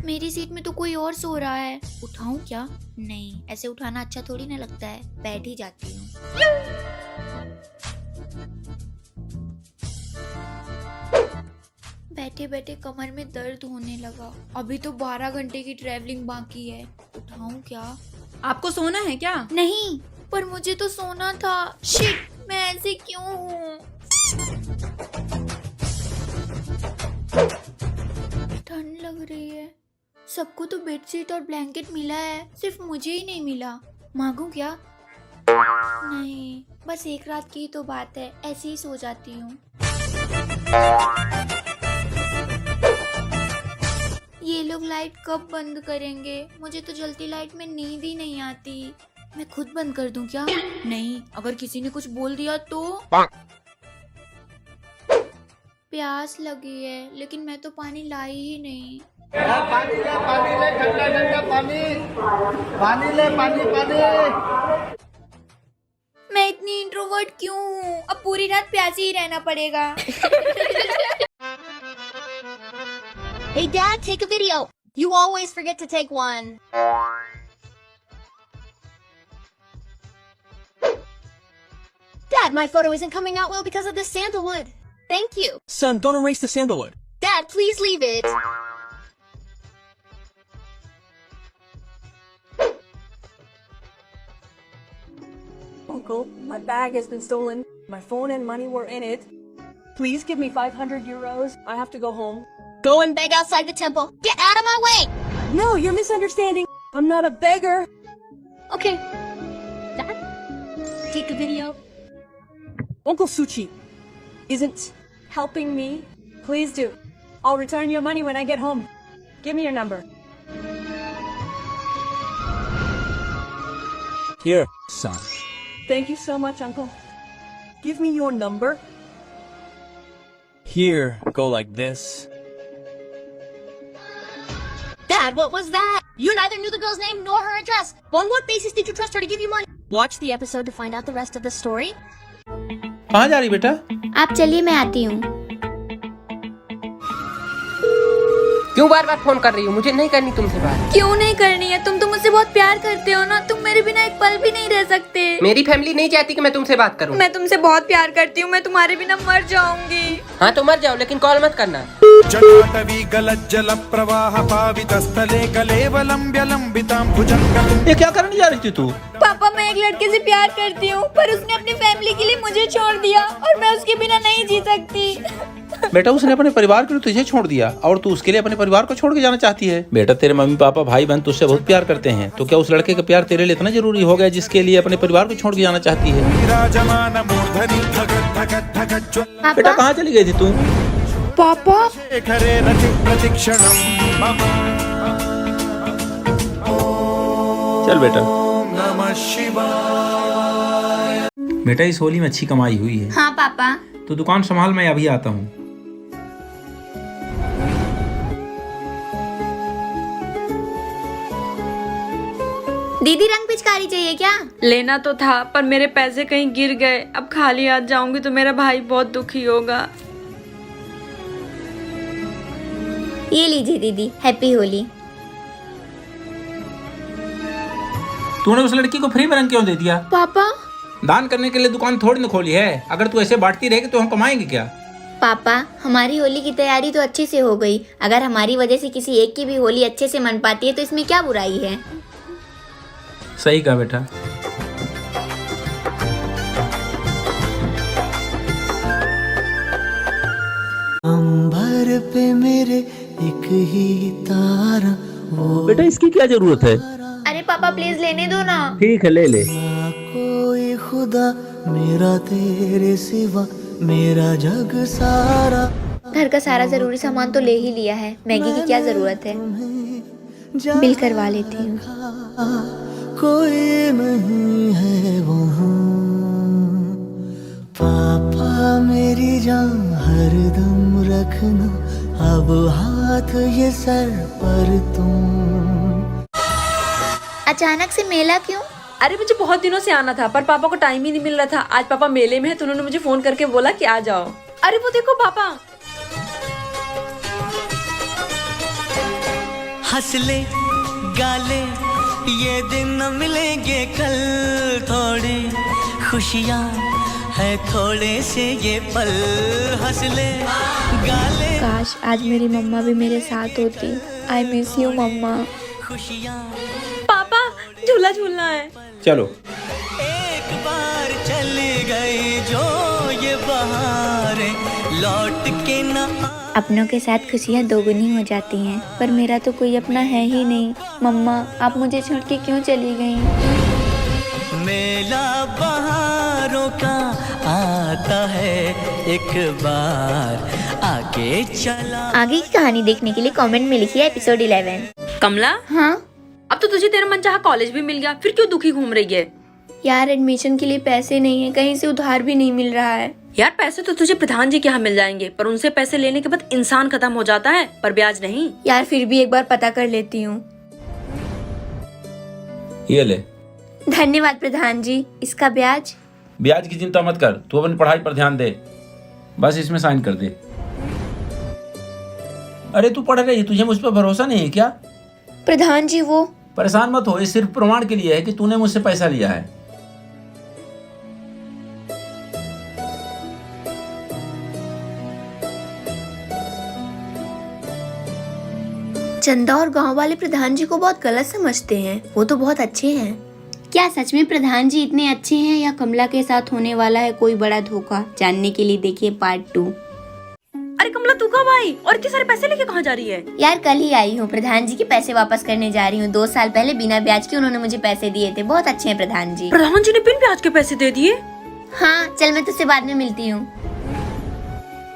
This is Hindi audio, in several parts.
मेरी सीट में तो कोई और सो रहा है, उठाऊं क्या? नहीं, ऐसे उठाना अच्छा थोड़ी ना लगता है, बैठ ही जाती हूँ। बैठे बैठे कमर में दर्द होने लगा। अभी तो 12 घंटे की ट्रैवलिंग बाकी है, उठाऊं क्या? आपको सोना है क्या? नहीं, पर मुझे तो सोना था। शिट, मैं ऐसे क्यों हूँ? ठंड लग रही है। सबको तो बेडशीट और ब्लैंकेट मिला है, सिर्फ मुझे ही नहीं मिला। मांगू क्या? नहीं, बस एक रात की तो बात है, ऐसे ही सो जाती हूँ। ये लोग लाइट कब बंद करेंगे? मुझे तो जलती लाइट में नींद ही नहीं आती। मैं खुद बंद कर दूं क्या? नहीं, अगर किसी ने कुछ बोल दिया तो। प्यास लगी है, लेकिन मैं तो पानी लाई ही नहीं। पानी ले ठंडा ठंडा पानी। पानी ले, पानी। मैं इतनी इंट्रोवर्ट क्यों हूँ? अब पूरी रात प्यासी ही रहना पड़ेगा। Hey Dad, take a video. You always forget to take one. Dad, my photo isn't coming out well because of this sandalwood. Thank you. Son, don't erase the sandalwood. Dad, please leave it. Uncle, my bag has been stolen. My phone and money were in it. Please give me 500 euros. I have to go home. Go and beg outside the temple. Get out of my way! No, you're misunderstanding. I'm not a beggar. Okay. Dad, take a video. Uncle Suchi isn't helping me. Please do. I'll return your money when I get home. Give me your number. Here, son. Thank you so much, Uncle. Give me your number. Here, go like this. Dad, what was that? You neither knew the girl's name nor her address. On what basis did you trust her to give you money? Watch the episode to find out the rest of the story. कहाँ जा रही बेटा? आप चलिए, मैं आती हूँ। क्यों बार बार फोन कर रही हो? मुझे नहीं करनी तुमसे बात। क्यों नहीं करनी है? तुम तो मुझसे बहुत प्यार करते हो ना, तुम मेरे बिना एक पल भी नहीं रह सकते। मेरी फैमिली नहीं चाहती कि मैं तुमसे बात करूं। मैं तुमसे बहुत प्यार करती हूँ, मैं तुम्हारे बिना मर जाऊंगी। हाँ तो मर जाओ, लेकिन कॉल मत करना। ये क्या करने जा रही थी तू? पापा, मैं एक लड़के से प्यार करती हूँ, पर उसने अपनी फैमिली के लिए मुझे छोड़ दिया और मैं उसके बिना नहीं जी सकती। बेटा, उसने अपने परिवार के लिए तुझे छोड़ दिया और तू उसके लिए अपने परिवार को छोड़ के जाना चाहती है। बेटा, तेरे मम्मी पापा भाई बहन तुझसे बहुत प्यार करते हैं, तो क्या उस लड़के का प्यार तेरे लिए इतना जरूरी हो गया जिसके लिए अपने परिवार को छोड़ के जाना चाहती है? बेटा, कहाँ चली गई थी तू? पापा, चल बेटा। बेटा, इस होली में अच्छी कमाई हुई है। हाँ पापा। तो दुकान संभाल, मैं अभी आता हूँ। दीदी, रंग पिचकारी चाहिए क्या? लेना तो था, पर मेरे पैसे कहीं गिर गए। अब खाली हाथ जाऊंगी तो मेरा भाई बहुत दुखी होगा। ये लीजिए दीदी, हैप्पी होली। तूने उस लड़की को फ्री में रंग क्यों दे दिया? पापा, दान करने के लिए दुकान थोड़ी न खोली है। अगर तू ऐसे बांटती रहेगी तो हम कमाएंगे क्या? पापा, हमारी होली की तैयारी तो अच्छे से हो गई। अगर हमारी वजह से किसी एक की भी होली अच्छे से मन पाती है तो इसमें क्या बुराई है? सही कहा बेटा। अंबर पे मेरे एक ही तारा, वो बेटा, इसकी क्या जरूरत है? अरे पापा, प्लीज लेने दो ना। ठीक है, ले ले। ना कोई खुदा मेरा तेरे सिवा, मेरा जग सारा। घर का सारा जरूरी सामान तो ले ही लिया है, मैगी की क्या जरूरत है? बिल करवा लेती हूँ। कोई नहीं है वहाँ, पापा मेरी जान हरदम रखना, अब हाथ ये सर पर तुम। अचानक से मेला क्यों? अरे मुझे बहुत दिनों से आना था, पर पापा को टाइम ही नहीं मिल रहा था। आज पापा मेले में है तो उन्होंने मुझे फोन करके बोला कि आ जाओ। अरे वो देखो पापा। हंस ले गाले ये दिन न मिलेंगे कल, थोड़ी खुशियाँ है थोड़े से ये पल, हंस ले गाले काश आज मेरी मम्मा भी मेरे साथ होती। आई मिस यू मम्मा। खुशियाँ पापा झूला झूलना है। चलो। एक बार चली गई जो ये बहारें लौट के न आ। अपनों के साथ खुशियाँ दोगुनी हो जाती हैं, पर मेरा तो कोई अपना है ही नहीं। मम्मा आप मुझे छोड़ के क्यों चली गई? मेला बहारों का आता है एक बार आगे चला। आगे की कहानी देखने के लिए कमेंट में लिखिए एपिसोड 11। कमला, हाँ अब तो तुझे तेरा मनचाहा कॉलेज भी मिल गया, फिर क्यों दुखी घूम रही है? यार एडमिशन के लिए पैसे नहीं है, कहीं से उधार भी नहीं मिल रहा है। यार पैसे तो तुझे प्रधान जी के यहाँ मिल जाएंगे, पर उनसे पैसे लेने के बाद इंसान खत्म हो जाता है, पर ब्याज नहीं। यार फिर भी एक बार पता कर लेती हूँ। ये ले। धन्यवाद प्रधान जी। इसका ब्याज? ब्याज की चिंता मत कर, तू अपनी पढ़ाई पर ध्यान दे, बस इसमें साइन कर दे। अरे तू पढ़ रही, तुझे मुझ पर भरोसा नहीं है क्या? प्रधान जी वो परेशान मत हो, ये सिर्फ प्रमाण के लिए है कि तूने मुझसे पैसा लिया है। चंदा और गांव वाले प्रधान जी को बहुत गलत समझते हैं, वो तो बहुत अच्छे हैं। क्या सच में प्रधान जी इतने अच्छे हैं या कमला के साथ होने वाला है कोई बड़ा धोखा? जानने के लिए देखिए पार्ट 2। अरे कमला तू कब आई और इतने सारे पैसे लेके कहाँ जा रही है? यार कल ही आई हूँ, प्रधान जी के पैसे वापस करने जा रही हूँ। 2 साल पहले बिना ब्याज के उन्होंने मुझे पैसे दिए थे, बहुत अच्छे हैं प्रधान जी। प्रधान जी ने बिन ब्याज के पैसे दे दिए? हाँ चल मैं तुझसे बाद में मिलती हूँ।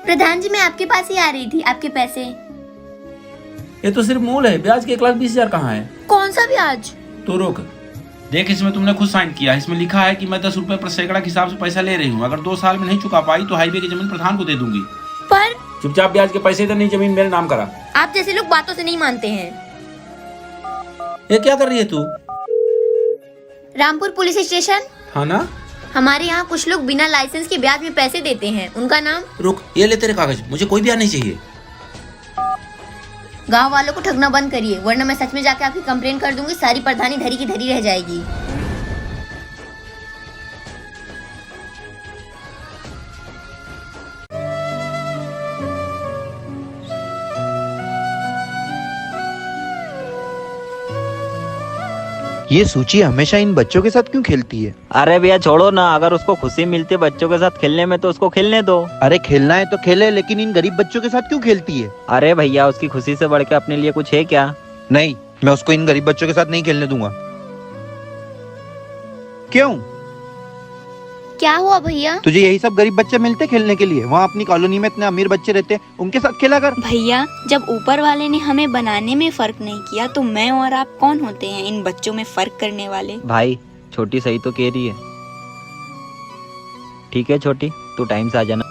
प्रधान जी मैं आपके पास ही आ रही थी, आपके पैसे। ये तो सिर्फ मूल है, ब्याज के 1,20,000 कहाँ है? कौन सा ब्याज? तो रुक देख, इसमें तुमने खुद साइन किया, इसमें लिखा है कि मैं 10 रुपए प्रति सैकड़ा के हिसाब से पैसा ले रही हूँ। अगर 2 साल में नहीं चुका पाई तो हाईवे की जमीन प्रधान को दे दूंगी। पर चुपचाप ब्याज के पैसे दे, नहीं जमीन मेरे नाम करा। आप जैसे लोग बातों से नहीं मानते हैं। ये क्या कर रही है तू? रामपुर पुलिस स्टेशन थाना? हमारे यहाँ कुछ लोग बिना लाइसेंस के ब्याज में पैसे देते हैं, उनका नाम? रुक, ये ले तेरे कागज, मुझे कोई ब्याज नहीं चाहिए। गांव वालों को ठगना बंद करिए, वरना मैं सच में जाके आपकी कंप्लेन कर दूंगी। सारी प्रधानी धरी की धरी रह जाएगी। ये सूची हमेशा इन बच्चों के साथ क्यों खेलती है? अरे भैया छोड़ो ना, अगर उसको खुशी मिलती है बच्चों के साथ खेलने में तो उसको खेलने दो। अरे खेलना है तो खेले, लेकिन इन गरीब बच्चों के साथ क्यों खेलती है? अरे भैया उसकी खुशी से बढ़ के अपने लिए कुछ है क्या? नहीं, मैं उसको इन गरीब बच्चों के साथ नहीं खेलने दूंगा। क्यों? क्या हुआ भैया? तुझे यही सब गरीब बच्चे मिलते खेलने के लिए? वहाँ अपनी कॉलोनी में इतने अमीर बच्चे रहते हैं, उनके साथ खेला कर। भैया जब ऊपर वाले ने हमें बनाने में फर्क नहीं किया तो मैं और आप कौन होते हैं इन बच्चों में फर्क करने वाले? भाई छोटी सही तो कह रही है। ठीक है छोटी, तू टाइम से आ जाना।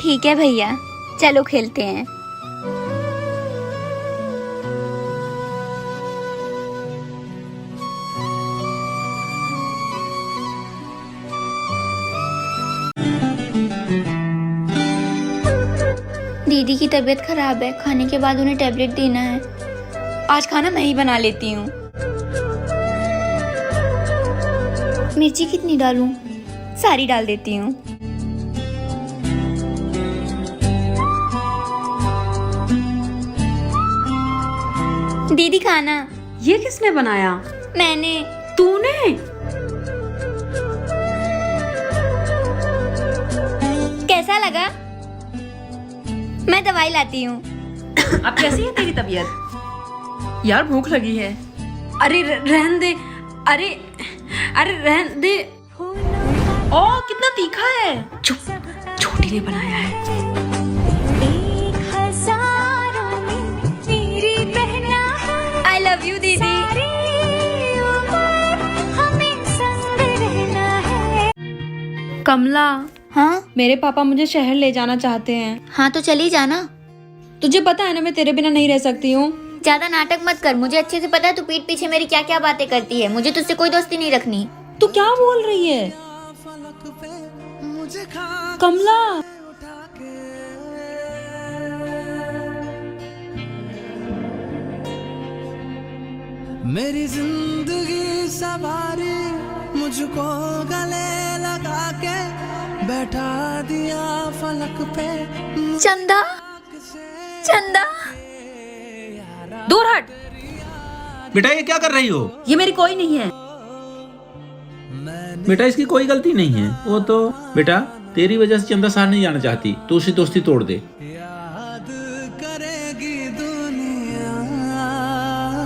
ठीक है भैया, चलो खेलते हैं। दीदी की तबीयत खराब है, खाने के बाद उन्हें टैबलेट देना है। आज खाना मैं ही बना लेती हूँ। मिर्ची कितनी डालूं? सारी डाल देती हूँ। दीदी खाना। ये किसने बनाया? मैंने। तूने? कैसा लगा? मैं दवाई लाती हूँ। अब कैसी है तेरी तबीयत? यार भूख लगी है। अरे रहन दे। अरे रहन दे। ओ कितना तीखा है। चुप, छोटी ने बनाया है। आई लव यू दीदी। कमला, हाँ मेरे पापा मुझे शहर ले जाना चाहते हैं। हाँ तो चली जाना। तुझे पता है ना मैं तेरे बिना नहीं रह सकती हूँ। ज्यादा नाटक मत कर, मुझे अच्छे से पता है तू पीठ पीछे मेरी क्या क्या बातें करती है। मुझे तुझसे कोई दोस्ती नहीं रखनी। तू क्या बोल रही है कमला? मेरी जिंदगी सवारी मुझको गले लगा के बैठा दिया फलक पे। चंदा, चंदा, दूर हट। बेटा ये क्या कर रही हो? ये मेरी कोई नहीं है। बेटा इसकी कोई गलती नहीं है। वो तो बेटा तेरी वजह से चंदा साथ नहीं जाना चाहती, तो उसकी दोस्ती तोड़ दे।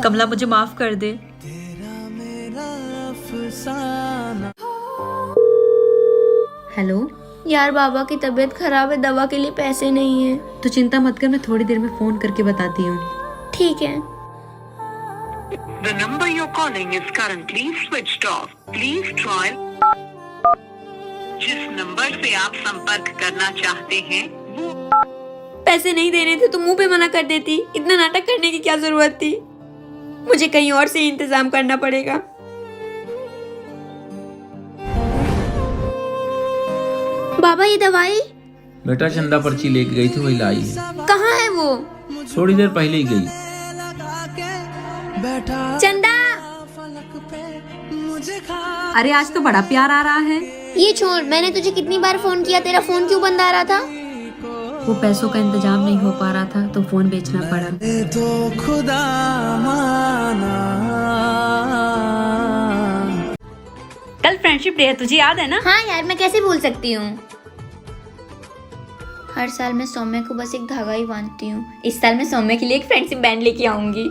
कमला मुझे माफ कर दे। हेलो यार बाबा की तबीयत खराब है, दवा के लिए पैसे नहीं है। तो चिंता मत कर, मैं थोड़ी देर में फोन करके बताती हूँ। ठीक है। The number you're calling is currently switched off. Please try. जिस नंबर से आप संपर्क करना चाहते हैं वो पैसे नहीं देने थे तो मुंह पे मना कर देती। इतना नाटक करने की क्या जरूरत थी? मुझे कहीं और से इंतजाम करना पड़ेगा। बाबा ये दवाई बेटा चंदा पर्ची लेके गई थी, वही लाई है। कहाँ है वो? थोड़ी देर पहले ही गई। चंदा, अरे आज तो बड़ा प्यार आ रहा है। ये छोड़, मैंने तुझे कितनी बार फोन किया, तेरा फोन क्यों बंद आ रहा था? वो पैसों का इंतजाम नहीं हो पा रहा था तो फोन बेचना पड़ा। तो खुदा माना। कल फ्रेंडशिप डे है, तुझे याद है ना? हाँ यार, मैं कैसे भूल सकती हूँ। हर साल मैं सौम्य को बस एक धागा ही बांधती हूँ। इस साल मैं सौम्य के लिए एक फ्रेंडशिप बैंड लेके आऊंगी।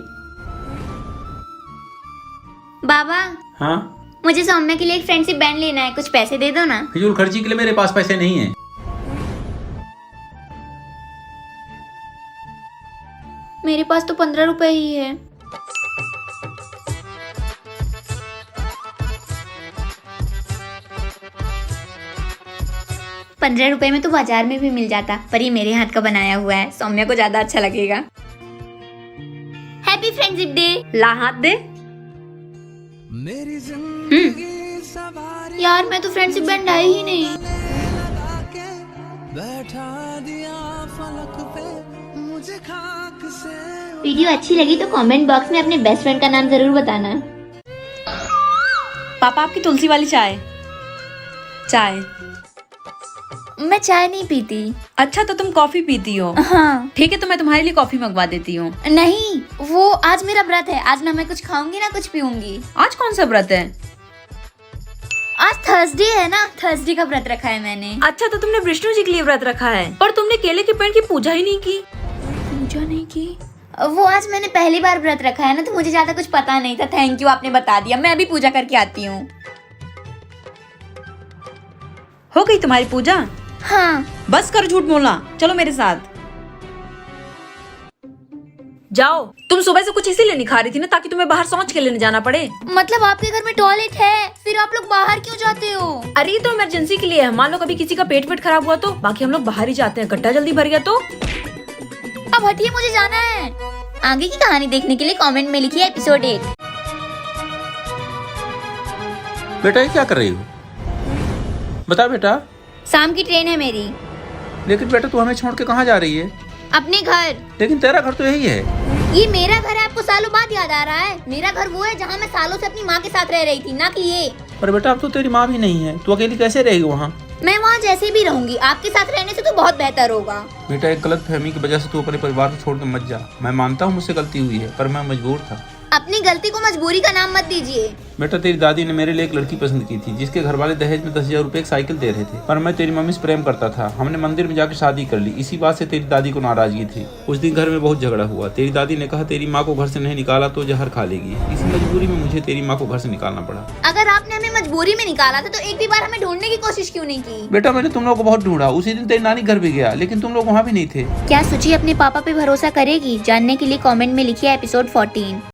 बाबा, हाँ मुझे सौम्य के लिए एक फ्रेंडशिप बैंड लेना है, कुछ पैसे दे दो ना। फिजूल खर्ची के लिए मेरे पास पैसे नहीं है। मेरे पास तो 15 रुपए ही है। ₹15 में तो बाजार में भी मिल जाता, पर ये मेरे हाथ का बनाया हुआ है, सौम्या को ज्यादा अच्छा लगेगा। Happy friendship day. ला हाथ दे। यार मैं तो फ्रेंडशिप बैंड आई ही नहीं। वीडियो अच्छी लगी तो कमेंट बॉक्स में अपने बेस्ट फ्रेंड का नाम जरूर बताना। पापा आपकी तुलसी वाली चाय। चाय। मैं चाय नहीं पीती। अच्छा तो तुम कॉफी पीती हो? हाँ। ठीक है, तो मैं तुम्हारे लिए कॉफी मंगवा देती हूँ। नहीं, वो आज मेरा व्रत है, आज ना मैं कुछ खाऊंगी ना कुछ पीऊंगी। आज कौन सा व्रत है? आज थर्सडे है ना, थर्सडे का व्रत रखा है मैंने। अच्छा तो तुमने विष्णु जी के लिए व्रत रखा है, पर तुमने केले के पेड़ की पूजा ही नहीं की। पूजा नहीं की? वो आज मैंने पहली बार व्रत रखा है ना, तो मुझे ज्यादा कुछ पता नहीं था। थैंक यू, आपने बता दिया। मैं अभी पूजा करके आती हूँ। हो गई तुम्हारी पूजा? हाँ। बस कर झूठ बोलना, चलो मेरे साथ। जाओ। तुम सुबह से कुछ इसीलिए नहीं खा रही थी ना, ताकि तुम्हें बाहर शौच के लेने जाना पड़े। मतलब आपके घर में टॉयलेट है, फिर आप लोग बाहर क्यों जाते हो? अरे ये तो इमरजेंसी के लिए है, मान लो कभी किसी का पेट वेट खराब हुआ तो, बाकी हम लोग बाहर ही जाते हैं। गड्ढा जल्दी भर गया तो। अब हटिए, मुझे जाना है। आगे की कहानी देखने के लिए कमेंट में लिखिए एपिसोड 8। बेटा ये क्या कर रही हो? बता बेटा। शाम की ट्रेन है मेरी। लेकिन बेटा तू हमें छोड़ के कहाँ जा रही है? अपने घर। लेकिन तेरा घर तो यही है। ये मेरा घर है, आपको सालों बाद याद आ रहा है? मेरा घर वो है जहाँ मैं सालों से अपनी माँ के साथ रह रही थी, ना कि ये। पर बेटा अब तो तेरी माँ भी नहीं है, तू अकेली कैसे रहेगी वहाँ? मैं वहाँ जैसे भी रहूंगी, आपके साथ रहने से तो बहुत बेहतर होगा। बेटा एक गलत फहमी की वजह से तू अपने परिवार को छोड़ कर मत जा। मैं मानता हूँ मुझसे गलती हुई है, पर मैं मजबूर था। अपनी गलती को मजबूरी का नाम मत दीजिए। बेटा तेरी दादी ने मेरे लिए एक लड़की पसंद की थी, जिसके घर वाले दहेज में 10,000 रुपए एक साइकिल दे रहे थे, पर मैं तेरी मम्मी से प्रेम करता था। हमने मंदिर में जाकर शादी कर ली। इसी बात से तेरी दादी को नाराजगी थी। उस दिन घर में बहुत झगड़ा हुआ। तेरी दादी ने कहा तेरी माँ को घर से नहीं निकाला तो जहर खा लेगी। इसी मजबूरी में मुझे तेरी माँ को घर से निकालना पड़ा। अगर आपने हमें मजबूरी में निकाला था तो एक भी बार हमें ढूंढने की कोशिश क्यों नहीं की? बेटा मैंने तुम लोगों को बहुत ढूंढा। उसी दिन तेरी नानी घर भी गया, लेकिन तुम लोग वहाँ भी नहीं थे। क्या सुची अपने पापा पे भरोसा करेगी? जानने के लिए कमेंट में लिखिए एपिसोड 14।